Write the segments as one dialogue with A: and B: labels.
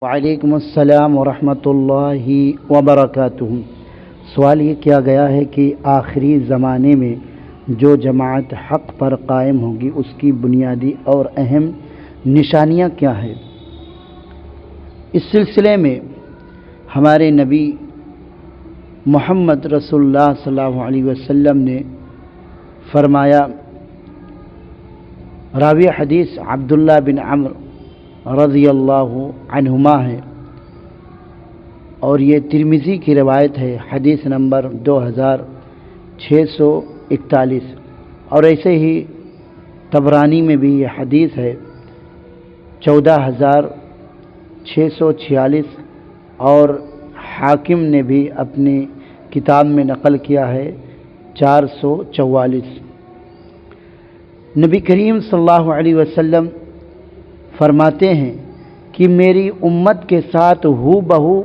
A: وعلیکم السلام ورحمۃ اللہ وبرکاتہ۔ سوال یہ کیا گیا ہے کہ آخری زمانے میں جو جماعت حق پر قائم ہوگی اس کی بنیادی اور اہم نشانیاں کیا ہیں؟ اس سلسلے میں ہمارے نبی محمد رسول اللہ صلی اللہ علیہ وسلم نے فرمایا، راوی حدیث عبداللہ بن عمرو رضی اللہ عنہما ہے اور یہ ترمذی کی روایت ہے، حدیث نمبر 2641، اور ایسے ہی طبرانی میں بھی یہ حدیث ہے 14646، اور حاکم نے بھی اپنی کتاب میں نقل کیا ہے 444۔ نبی کریم صلی اللہ علیہ وسلم فرماتے ہیں کہ میری امت کے ساتھ ہو بہو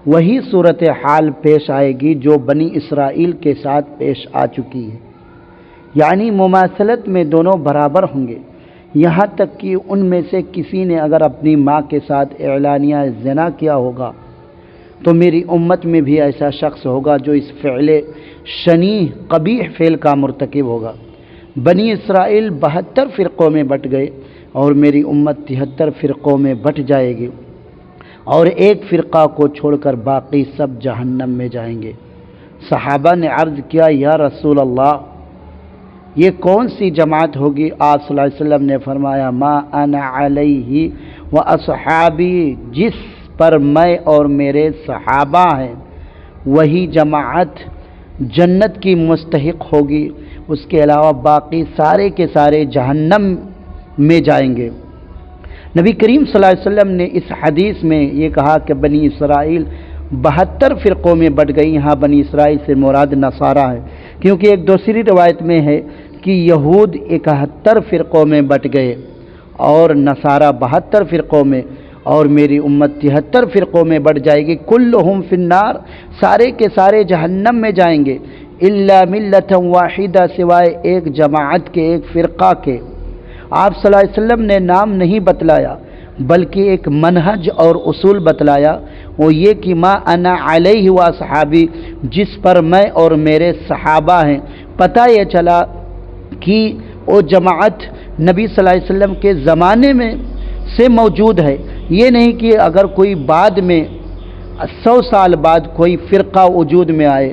A: وہی صورتحال پیش آئے گی جو بنی اسرائیل کے ساتھ پیش آ چکی ہے، یعنی مماثلت میں دونوں برابر ہوں گے، یہاں تک کہ ان میں سے کسی نے اگر اپنی ماں کے ساتھ اعلانیہ زنا کیا ہوگا تو میری امت میں بھی ایسا شخص ہوگا جو اس فعل شنیع قبیح فعل کا مرتکب ہوگا۔ بنی اسرائیل 72 فرقوں میں بٹ گئے اور میری امت 73 فرقوں میں بٹ جائے گی، اور ایک فرقہ کو چھوڑ کر باقی سب جہنم میں جائیں گے۔ صحابہ نے عرض کیا، یا رسول اللہ، یہ کون سی جماعت ہوگی؟ آپ صلی اللہ علیہ وسلم نے فرمایا، ما انا علیہ و اصحابی، جس پر میں اور میرے صحابہ ہیں وہی جماعت جنت کی مستحق ہوگی، اس کے علاوہ باقی سارے کے سارے جہنم میں جائیں گے۔ نبی کریم صلی اللہ علیہ وسلم نے اس حدیث میں یہ کہا کہ بنی اسرائیل 72 فرقوں میں بٹ گئی، یہاں بنی اسرائیل سے مراد نصارہ ہے، کیونکہ ایک دوسری روایت میں ہے کہ یہود 71 فرقوں میں بٹ گئے اور نصارہ 72 فرقوں میں، اور میری امت 73 فرقوں میں بٹ جائے گی، کلہم فی النار، سارے کے سارے جہنم میں جائیں گے، الا ملۃ واحدہ، سوائے ایک جماعت کے، ایک فرقہ کے۔ آپ صلی اللہ علیہ وسلم نے نام نہیں بتلایا بلکہ ایک منہج اور اصول بتلایا، وہ یہ کہ ما انا علیہ و صحابی، جس پر میں اور میرے صحابہ ہیں۔ پتہ یہ چلا کہ وہ جماعت نبی صلی اللہ علیہ وسلم کے زمانے میں سے موجود ہے، یہ نہیں کہ اگر کوئی بعد میں 100 سال بعد کوئی فرقہ وجود میں آئے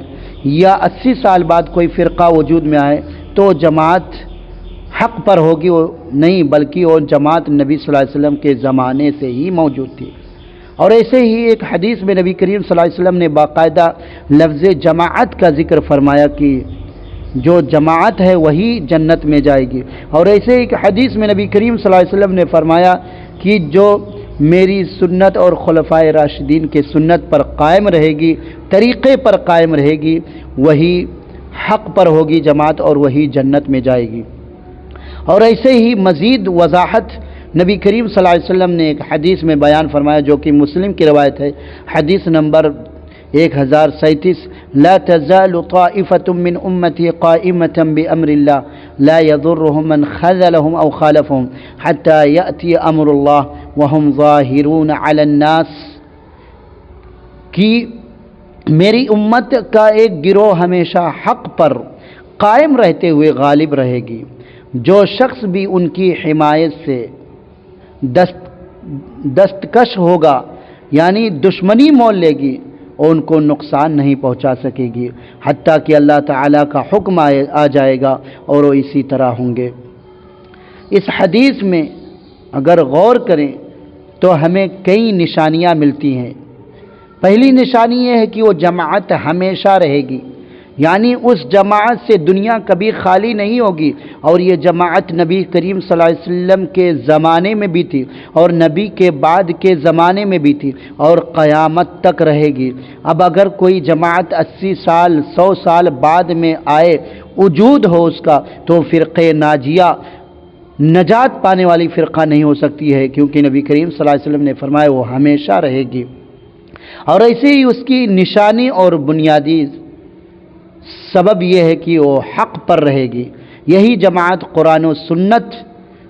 A: یا 80 سال بعد کوئی فرقہ وجود میں آئے تو جماعت حق پر ہوگی، وہ نہیں، بلکہ وہ جماعت نبی صلی اللہ علیہ وسلم کے زمانے سے ہی موجود تھی۔ اور ایسے ہی ایک حدیث میں نبی کریم صلی اللہ علیہ وسلم نے باقاعدہ لفظ جماعت کا ذکر فرمایا کہ جو جماعت ہے وہی جنت میں جائے گی، اور ایسے ایک حدیث میں نبی کریم صلی اللہ علیہ وسلم نے فرمایا کہ جو میری سنت اور خلفائے راشدین کے سنت پر قائم رہے گی، طریقے پر قائم رہے گی، وہی حق پر ہوگی جماعت اور وہی جنت میں جائے گی۔ اور ایسے ہی مزید وضاحت نبی کریم صلی اللہ علیہ وسلم نے ایک حدیث میں بیان فرمایا جو کہ مسلم کی روایت ہے، حدیث نمبر 1037، لا تزال طائفة من امتی قائمة بامر اللہ لا يضرهم من خذلهم او خالفهم حتى يأتي امر اللہ وهم ظاہرون علی الناس، کہ میری امت کا ایک گروہ ہمیشہ حق پر قائم رہتے ہوئے غالب رہے گی، جو شخص بھی ان کی حمایت سے دستکش ہوگا، یعنی دشمنی مول لے گی، اور ان کو نقصان نہیں پہنچا سکے گی حتیٰ کہ اللہ تعالیٰ کا حکم آ جائے گا، اور وہ اسی طرح ہوں گے۔ اس حدیث میں اگر غور کریں تو ہمیں کئی نشانیاں ملتی ہیں۔ پہلی نشانی یہ ہے کہ وہ جماعت ہمیشہ رہے گی، یعنی اس جماعت سے دنیا کبھی خالی نہیں ہوگی، اور یہ جماعت نبی کریم صلی اللہ علیہ وسلم کے زمانے میں بھی تھی اور نبی کے بعد کے زمانے میں بھی تھی اور قیامت تک رہے گی۔ اب اگر کوئی جماعت 80 سال 100 سال بعد میں آئے، وجود ہو اس کا، تو فرقہ ناجیہ نجات پانے والی فرقہ نہیں ہو سکتی ہے، کیونکہ نبی کریم صلی اللہ علیہ وسلم نے فرمایا وہ ہمیشہ رہے گی۔ اور ایسے ہی اس کی نشانی اور بنیادی سبب یہ ہے کہ وہ حق پر رہے گی۔ یہی جماعت قرآن و سنت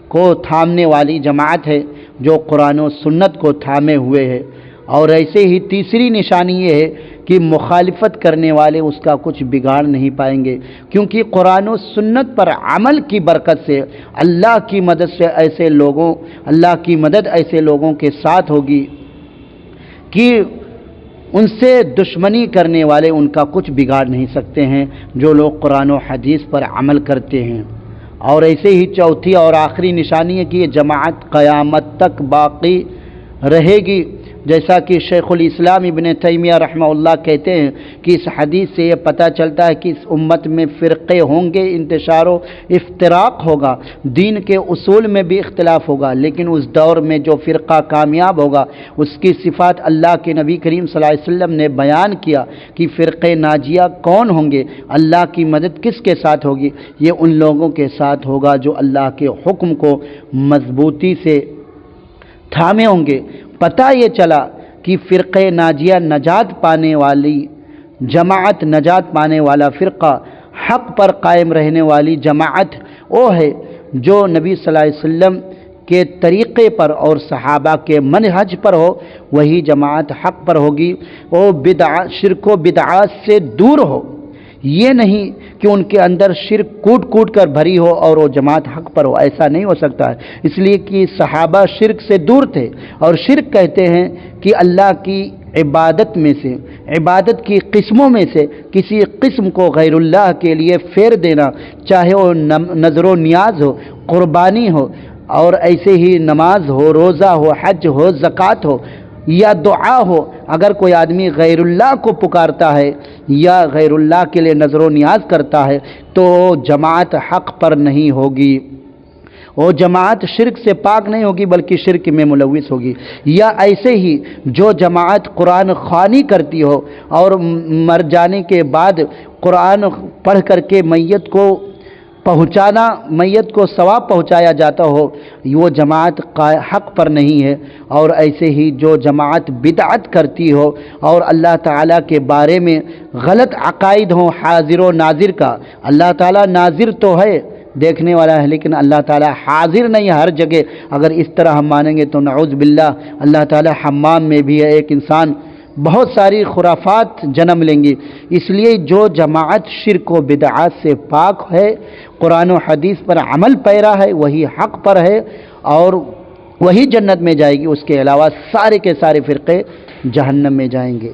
A: کو تھامنے والی جماعت ہے، جو قرآن و سنت کو تھامے ہوئے ہے۔ اور ایسے ہی تیسری نشانی یہ ہے کہ مخالفت کرنے والے اس کا کچھ بگاڑ نہیں پائیں گے، کیونکہ قرآن و سنت پر عمل کی برکت سے اللہ کی مدد ایسے لوگوں کے ساتھ ہوگی کہ ان سے دشمنی کرنے والے ان کا کچھ بگاڑ نہیں سکتے ہیں، جو لوگ قرآن و حدیث پر عمل کرتے ہیں۔ اور ایسے ہی چوتھی اور آخری نشانی ہے کہ یہ جماعت قیامت تک باقی رہے گی، جیسا کہ شیخ الاسلام ابن تیمیہ رحمہ اللہ کہتے ہیں کہ اس حدیث سے یہ پتہ چلتا ہے کہ اس امت میں فرقے ہوں گے، انتشار و افتراق ہوگا، دین کے اصول میں بھی اختلاف ہوگا، لیکن اس دور میں جو فرقہ کامیاب ہوگا اس کی صفات اللہ کے نبی کریم صلی اللہ علیہ وسلم نے بیان کیا کہ فرقے ناجیہ کون ہوں گے، اللہ کی مدد کس کے ساتھ ہوگی، یہ ان لوگوں کے ساتھ ہوگا جو اللہ کے حکم کو مضبوطی سے تھامے ہوں گے۔ پتہ یہ چلا کہ فرقہ ناجیہ نجات پانے والی جماعت، نجات پانے والا فرقہ، حق پر قائم رہنے والی جماعت وہ ہے جو نبی صلی اللہ علیہ وسلم کے طریقے پر اور صحابہ کے منہج پر ہو، وہی جماعت حق پر ہوگی، وہ شرک و بدعات سے دور ہو۔ یہ نہیں کہ ان کے اندر شرک کوٹ کر بھری ہو اور وہ جماعت حق پر ہو، ایسا نہیں ہو سکتا ہے، اس لیے کہ صحابہ شرک سے دور تھے، اور شرک کہتے ہیں کہ اللہ کی عبادت میں سے، عبادت کی قسموں میں سے کسی قسم کو غیر اللہ کے لیے پھیر دینا، چاہے وہ نظر و نیاز ہو، قربانی ہو، اور ایسے ہی نماز ہو، روزہ ہو، حج ہو، زکوٰۃ ہو یا دعا ہو۔ اگر کوئی آدمی غیر اللہ کو پکارتا ہے یا غیر اللہ کے لیے نظر و نیاز کرتا ہے تو جماعت حق پر نہیں ہوگی، وہ جماعت شرک سے پاک نہیں ہوگی بلکہ شرک میں ملوث ہوگی۔ یا ایسے ہی جو جماعت قرآن خوانی کرتی ہو اور مر جانے کے بعد قرآن پڑھ کر کے میت کو ثواب پہنچایا جاتا ہو، وہ جماعت حق پر نہیں ہے۔ اور ایسے ہی جو جماعت بدعت کرتی ہو اور اللہ تعالیٰ کے بارے میں غلط عقائد ہوں حاضر و ناظر کا، اللہ تعالیٰ ناظر تو ہے، دیکھنے والا ہے، لیکن اللہ تعالیٰ حاضر نہیں ہے ہر جگہ، اگر اس طرح ہم مانیں گے تو نعوذ باللہ اللہ تعالیٰ حمام میں بھی ہے، ایک انسان بہت ساری خرافات جنم لیں گی۔ اس لیے جو جماعت شرک و بدعات سے پاک ہے، قرآن و حدیث پر عمل پیرا ہے، وہی حق پر ہے اور وہی جنت میں جائے گی، اس کے علاوہ سارے کے سارے فرقے جہنم میں جائیں گے۔